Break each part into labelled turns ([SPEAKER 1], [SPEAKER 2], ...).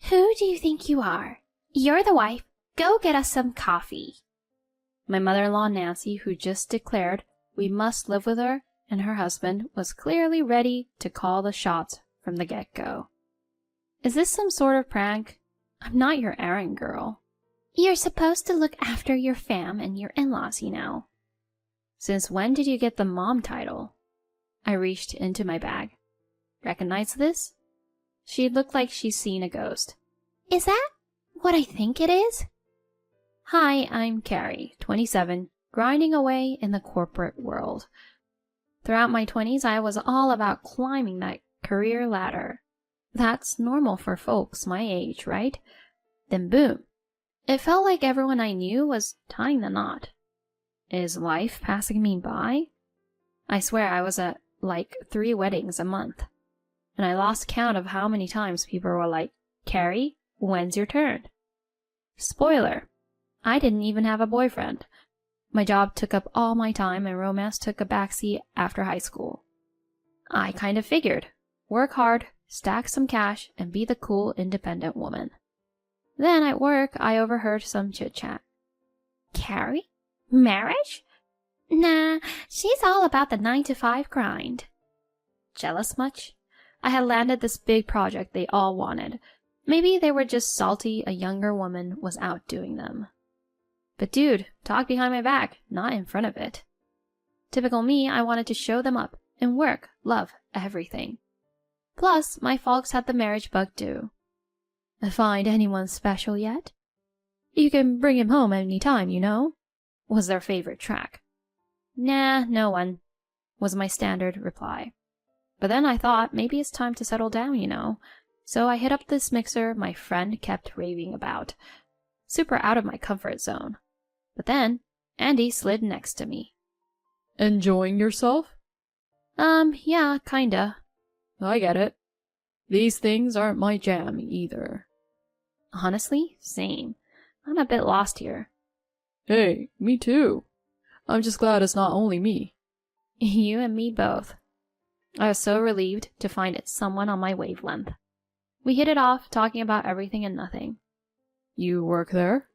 [SPEAKER 1] Who do you think you are? You're the wife. Go get us some coffee. My mother-in-law Nancy, who just declared we must live with her and her husband, was clearly ready to call the shots from the get-go. Is this some sort of prank? I'm not your errand girl. You're supposed to look after your fam and your in-laws, you know. Since when did you get the mom title? I reached into my bag. Recognize this? She looked like she's seen a ghost. Is that what I think it is? Hi, I'm Carrie, 27, grinding away in the corporate world. Throughout my 20s, I was all about climbing that career ladder. That's normal for folks my age, right? Then boom. It felt like everyone I knew was tying the knot. Is life passing me by? I swear I was at like 3 weddings a month. And I lost count of how many times people were like, Carrie, when's your turn? Spoiler, I didn't even have a boyfriend. My job took up all my time and romance took a backseat after high school. I kind of figured, work hard, stack some cash, and be the cool independent woman. Then at work, I overheard some chit-chat. Carrie? Marriage? Nah, she's all about the 9-to-5 grind. Jealous much? I had landed this big project they all wanted. Maybe they were just salty a younger woman was outdoing them. But dude, talk behind my back, not in front of it. Typical me, I wanted to show them up, and work, love, everything. Plus, my folks had the marriage bug too. Find anyone special yet? You can bring him home any time, you know, was their favorite track. Nah, no one, was my standard reply. But then I thought maybe it's time to settle down, you know. So I hit up this mixer my friend kept raving about. Super out of my comfort zone. But then, Andy slid next to me.
[SPEAKER 2] Enjoying yourself?
[SPEAKER 1] Yeah, kinda.
[SPEAKER 2] I get it. These things aren't my jam either.
[SPEAKER 1] Honestly, same. I'm a bit lost here.
[SPEAKER 2] Hey, me too. I'm just glad it's not only me.
[SPEAKER 1] You and me both. I was so relieved to find it someone on my wavelength. We hit it off, talking about everything and nothing.
[SPEAKER 2] You work there?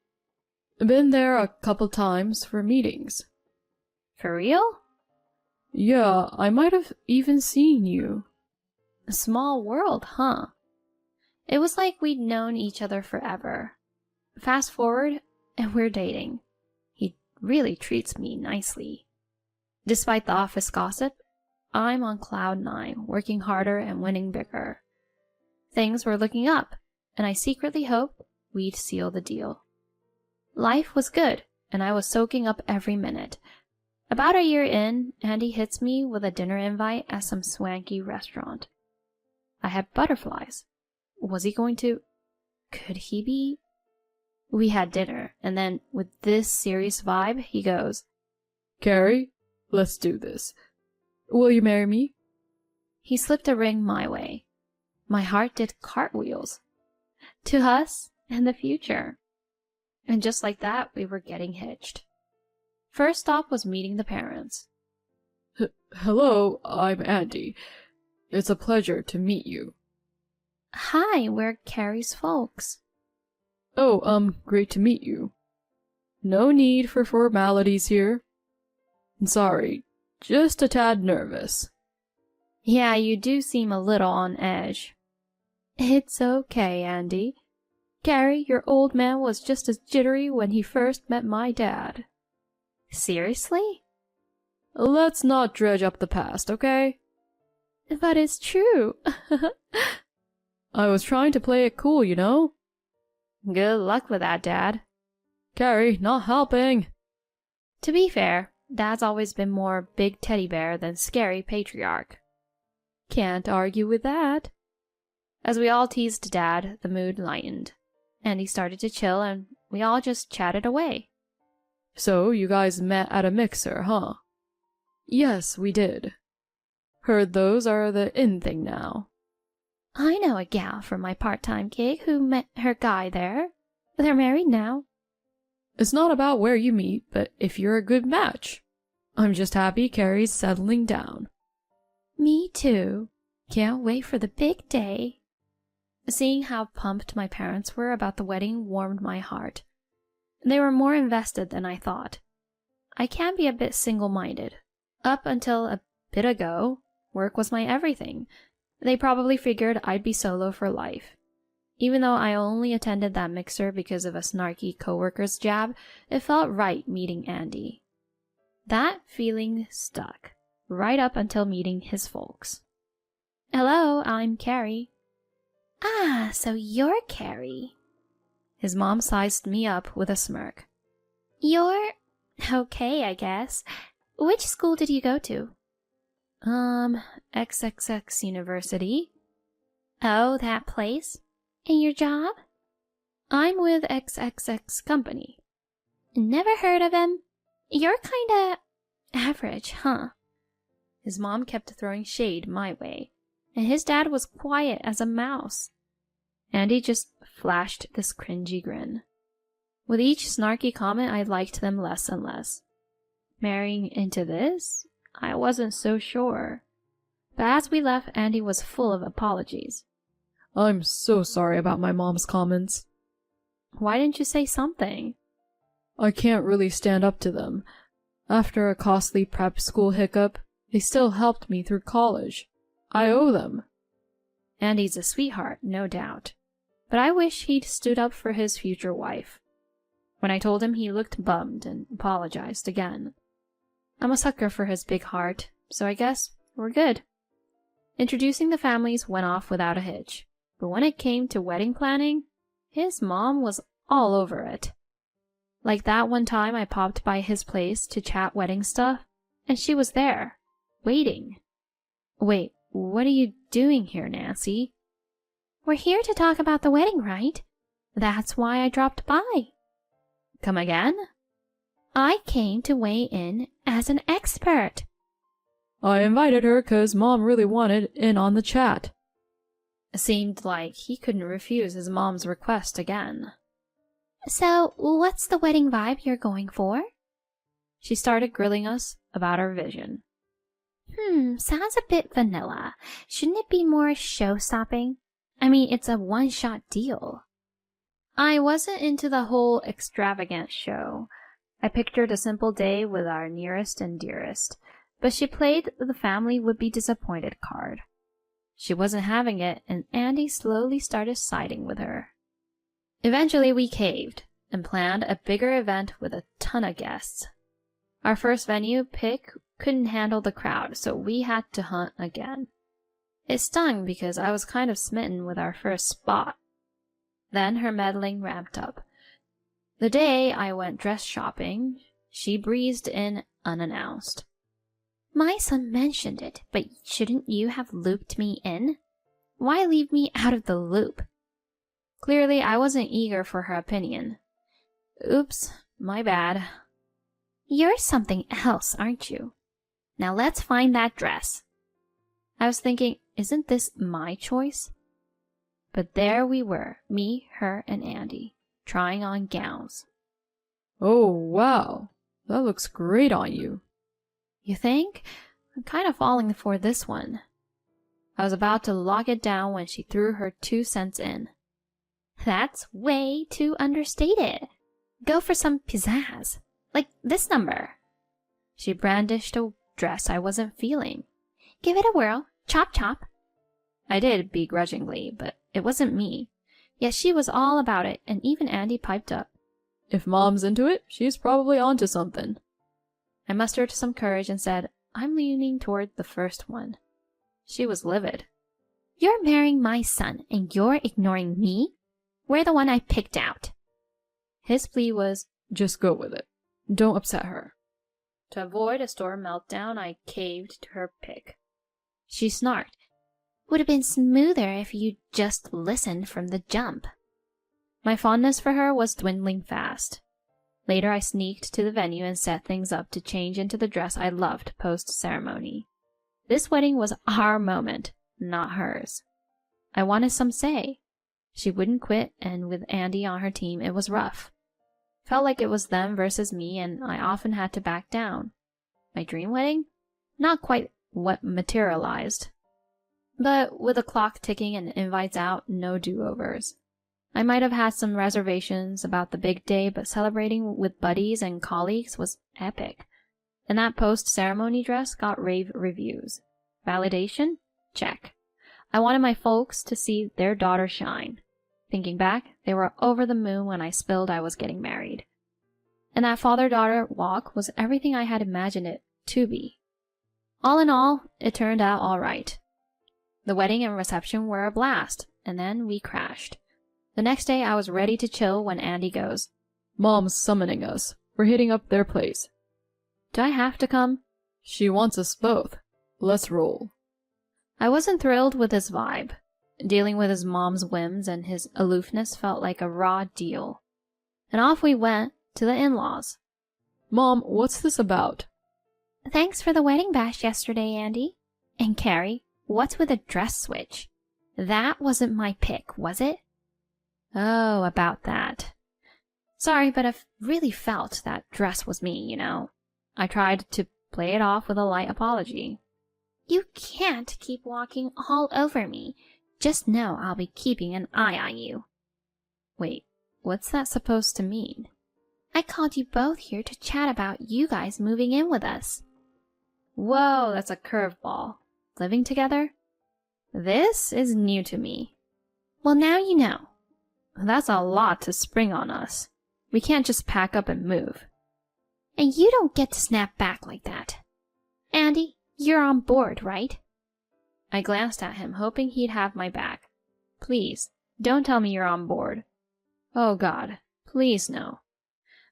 [SPEAKER 2] Been there a couple times for meetings.
[SPEAKER 1] For real?
[SPEAKER 2] Yeah, I might have even seen you.
[SPEAKER 1] A small world, huh? It was like we'd known each other forever. Fast forward, and we're dating. He really treats me nicely. Despite the office gossip, I'm on cloud 9, working harder and winning bigger. Things were looking up, and I secretly hoped we'd seal the deal. Life was good, and I was soaking up every minute. About a year in, Andy hits me with a dinner invite at some swanky restaurant. I had butterflies. Was he going to... Could he be... We had dinner, and then, with this serious vibe, he goes,
[SPEAKER 2] Carrie, let's do this. Will you marry me?
[SPEAKER 1] He slipped a ring my way. My heart did cartwheels. To us and the future. And just like that, we were getting hitched. First stop was meeting the parents.
[SPEAKER 2] Hello, I'm Andy. It's a pleasure to meet you.
[SPEAKER 1] Hi, we're Carrie's folks.
[SPEAKER 2] Oh, great to meet you. No need for formalities here. Sorry, just a tad nervous.
[SPEAKER 1] Yeah, you do seem a little on edge. It's okay, Andy. Carrie, your old man was just as jittery when he first met my dad. Seriously?
[SPEAKER 2] Let's not dredge up the past, okay?
[SPEAKER 1] But it's true.
[SPEAKER 2] I was trying to play it cool, you know?
[SPEAKER 1] Good luck with that, Dad.
[SPEAKER 2] Carrie, not helping.
[SPEAKER 1] To be fair, Dad's always been more big teddy bear than scary patriarch. Can't argue with that. As we all teased Dad, the mood lightened. Andy started to chill, and we all just chatted away.
[SPEAKER 2] So, you guys met at a mixer, huh? Yes, we did. Heard those are the in thing now.
[SPEAKER 1] I know a gal from my part-time gig who met her guy there. They're married now.
[SPEAKER 2] It's not about where you meet, but if you're a good match. I'm just happy Carrie's settling down.
[SPEAKER 1] Me too. Can't wait for the big day. Seeing how pumped my parents were about the wedding warmed my heart. They were more invested than I thought. I can be a bit single-minded. Up until a bit ago, work was my everything. They probably figured I'd be solo for life. Even though I only attended that mixer because of a snarky coworker's jab, it felt right meeting Andy. That feeling stuck, right up until meeting his folks. Hello, I'm Carrie. Ah, so you're Carrie. His mom sized me up with a smirk. You're okay, I guess. Which school did you go to? XXX University. Oh, that place? And your job? I'm with XXX Company. Never heard of him. You're kinda average, huh? His mom kept throwing shade my way, and his dad was quiet as a mouse. Andy just flashed this cringy grin. With each snarky comment, I liked them less and less. Marrying into this? I wasn't so sure. But as we left, Andy was full of apologies.
[SPEAKER 2] I'm so sorry about my mom's comments.
[SPEAKER 1] Why didn't you say something?
[SPEAKER 2] I can't really stand up to them. After a costly prep school hiccup, they still helped me through college. I owe them.
[SPEAKER 1] Andy's a sweetheart, no doubt. But I wish he'd stood up for his future wife. When I told him, he looked bummed and apologized again. I'm a sucker for his big heart, so I guess we're good. Introducing the families went off without a hitch, but when it came to wedding planning, his mom was all over it. Like that one time I popped by his place to chat wedding stuff, and she was there, waiting. Wait, what are you doing here, Nancy? We're here to talk about the wedding, right? That's why I dropped by. Come again? I came to weigh in as an expert.
[SPEAKER 2] I invited her 'cause Mom really wanted in on the chat.
[SPEAKER 1] It seemed like he couldn't refuse his mom's request again. So, what's the wedding vibe you're going for? She started grilling us about our vision. Sounds a bit vanilla. Shouldn't it be more show-stopping? I mean, it's a one-shot deal. I wasn't into the whole extravagant show. I pictured a simple day with our nearest and dearest, but she played the family would be disappointed card. She wasn't having it, and Andy slowly started siding with her. Eventually we caved and planned a bigger event with a ton of guests. Our first venue pick couldn't handle the crowd, so we had to hunt again. It stung because I was kind of smitten with our first spot. Then her meddling ramped up. The day I went dress shopping, she breezed in unannounced. My son mentioned it, but shouldn't you have looped me in? Why leave me out of the loop? Clearly, I wasn't eager for her opinion. Oops, my bad. You're something else, aren't you? Now let's find that dress. I was thinking, isn't this my choice? But there we were, me, her, and Andy, trying on gowns.
[SPEAKER 2] Oh, wow. That looks great on you.
[SPEAKER 1] You think? I'm kind of falling for this one. I was about to lock it down when she threw her 2 cents in. That's way too understated. Go for some pizzazz, like this number. She brandished a dress I wasn't feeling. Give it a whirl. Chop, chop. I did begrudgingly, but it wasn't me. Yet she was all about it, and even Andy piped up.
[SPEAKER 2] If Mom's into it, she's probably onto something.
[SPEAKER 1] I mustered some courage and said, I'm leaning toward the first one. She was livid. You're marrying my son, and you're ignoring me? We're the one I picked out. His plea was,
[SPEAKER 2] just go with it. Don't upset her.
[SPEAKER 1] To avoid a store meltdown, I caved to her pick. She snarked. Would have been smoother if you'd just listened from the jump. My fondness for her was dwindling fast. Later I sneaked to the venue and set things up to change into the dress I loved post-ceremony. This wedding was our moment, not hers. I wanted some say. She wouldn't quit, and with Andy on her team, it was rough. Felt like it was them versus me, and I often had to back down. My dream wedding? Not quite what materialized. But with the clock ticking and invites out, no do-overs. I might have had some reservations about the big day, but celebrating with buddies and colleagues was epic. And that post-ceremony dress got rave reviews. Validation? Check. I wanted my folks to see their daughter shine. Thinking back, they were over the moon when I spilled I was getting married. And that father-daughter walk was everything I had imagined it to be. All in all, it turned out all right. The wedding and reception were a blast, and then we crashed. The next day I was ready to chill when Andy goes,
[SPEAKER 2] "Mom's summoning us. We're hitting up their place."
[SPEAKER 1] "Do I have to come?"
[SPEAKER 2] "She wants us both. Let's roll."
[SPEAKER 1] I wasn't thrilled with his vibe. Dealing with his mom's whims and his aloofness felt like a raw deal. And off we went to the in-laws.
[SPEAKER 2] "Mom, what's this about?"
[SPEAKER 1] "Thanks for the wedding bash yesterday, Andy. And Carrie, what's with the dress switch? That wasn't my pick, was it?" "Oh, about that. Sorry, but I really felt that dress was me, you know." I tried to play it off with a light apology. "You can't keep walking all over me. Just know I'll be keeping an eye on you." Wait, what's that supposed to mean? "I called you both here to chat about you guys moving in with us." Whoa, that's a curveball. Living together? This is new to me. "Well, now you know." That's a lot to spring on us. We can't just pack up and move. "And you don't get to snap back like that. Andy, you're on board, right?" I glanced at him, hoping he'd have my back. Please, don't tell me you're on board. Oh God, please no.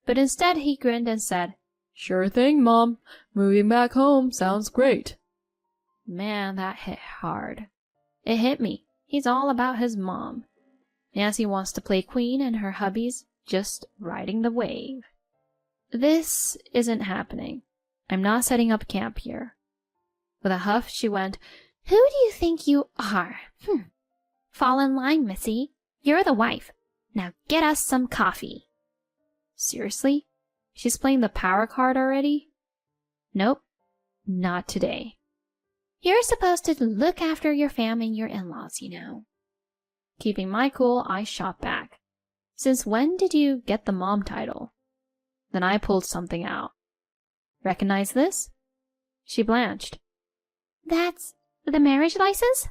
[SPEAKER 1] But instead he grinned and said,
[SPEAKER 2] "Sure thing, Mom. Moving back home sounds great."
[SPEAKER 1] Man, that hit hard. It hit me. He's all about his mom. Nancy wants to play queen and her hubby's just riding the wave. This isn't happening. I'm not setting up camp here. With a huff, she went, "Who do you think you are? Fall in line, Missy. You're the wife. Now get us some coffee." Seriously? She's playing the power card already? Nope, not today. "You're supposed to look after your fam and your in-laws, you know." Keeping my cool, I shot back. "Since when did you get the mom title?" Then I pulled something out. "Recognize this?" She blanched. "That's the marriage license?"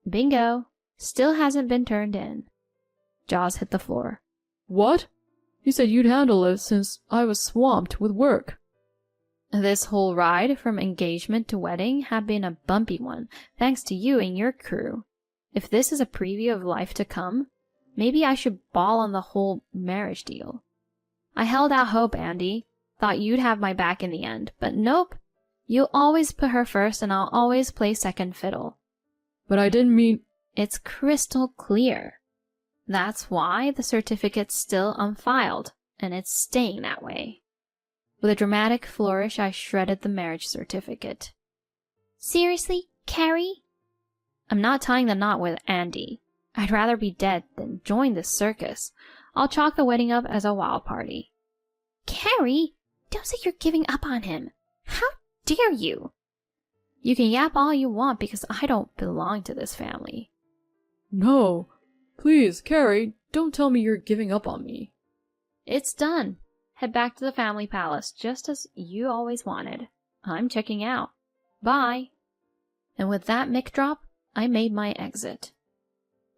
[SPEAKER 1] Bingo. Still hasn't been turned in. Jaws hit the floor.
[SPEAKER 2] "What? You said you'd handle it since I was swamped with work."
[SPEAKER 1] This whole ride from engagement to wedding had been a bumpy one, thanks to you and your crew. If this is a preview of life to come, maybe I should ball on the whole marriage deal. I held out hope, Andy. Thought you'd have my back in the end, but nope. You'll always put her first and I'll always play second fiddle.
[SPEAKER 2] "But I didn't mean—"
[SPEAKER 1] It's crystal clear. That's why the certificate's still unfiled, and it's staying that way. With a dramatic flourish, I shredded the marriage certificate. "Seriously, Carrie?" "I'm not tying the knot with Andy. I'd rather be dead than join this circus. I'll chalk the wedding up as a wild party." "Carrie, don't say you're giving up on him. How dare you?" "You can yap all you want because I don't belong to this family."
[SPEAKER 2] "No. Please, Carrie, don't tell me you're giving up on me."
[SPEAKER 1] "It's done. Head back to the family palace, just as you always wanted. I'm checking out. Bye." And with that mic drop, I made my exit.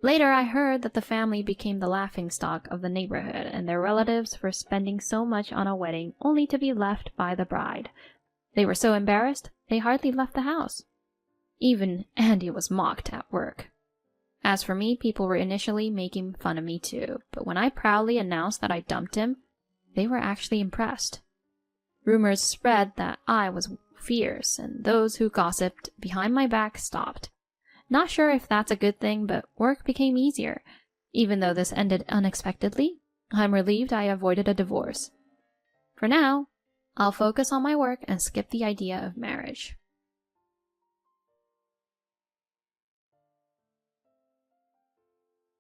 [SPEAKER 1] Later, I heard that the family became the laughingstock of the neighborhood and their relatives for spending so much on a wedding only to be left by the bride. They were so embarrassed, they hardly left the house. Even Andy was mocked at work. As for me, people were initially making fun of me too, but when I proudly announced that I dumped him, they were actually impressed. Rumors spread that I was fierce, and those who gossiped behind my back stopped. Not sure if that's a good thing, but work became easier. Even though this ended unexpectedly, I'm relieved I avoided a divorce. For now, I'll focus on my work and skip the idea of marriage.